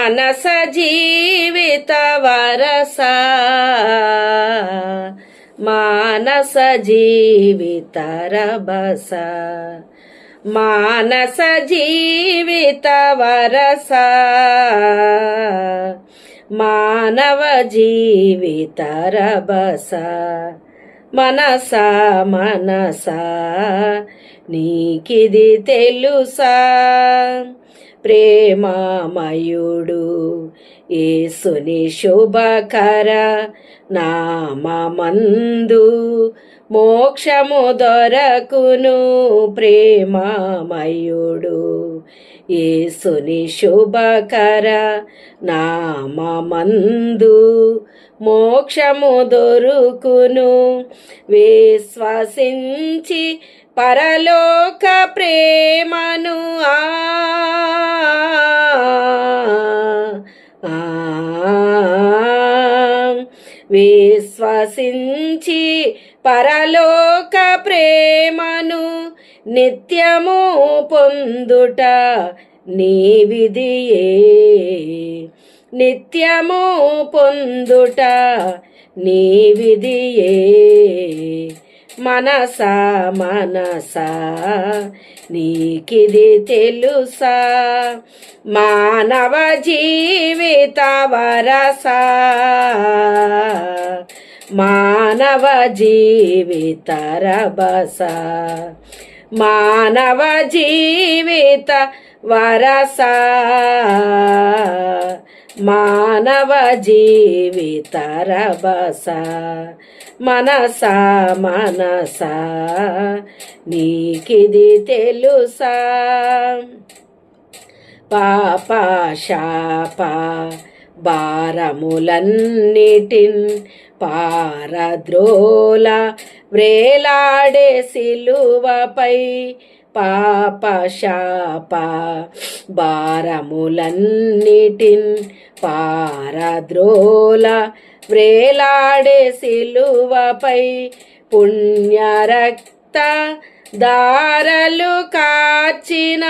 మానస జీవిత వరస మానస జీవిత రభస మానస జీవిత వరస మానవ జీవిత రభస మనస మనస నీకిది తెలుసా ప్రేమమయుడు యేసుని శుభకర నామమందు మోక్షము దొరకును ప్రేమమయుడు యేసుని శుభకర నామమందు మోక్షము దొరుకును విశ్వసించి పరలోక ప్రేమను విశ్వసించి పరలోక ప్రేమను నిత్యము పొందుట నీ విధియే నిత్యము పొందుట నీ విధియే మనస మనస నీకిది తెలుసా మానవ జీవిత వరస మానవ జీవిత రభస మానవ జీవిత వరస మానవ జీవిత రభస మనస మనస నీకిది తెలుసా పాప శాప భారములన్నిటిన్ పారద్రోల వ్రేలాడే సిలువపై పాప శాప భారములన్నిటిన్ పారద్రోల వ్రేలాడే సిలువపై పుణ్యరక్త దారలు కార్చిన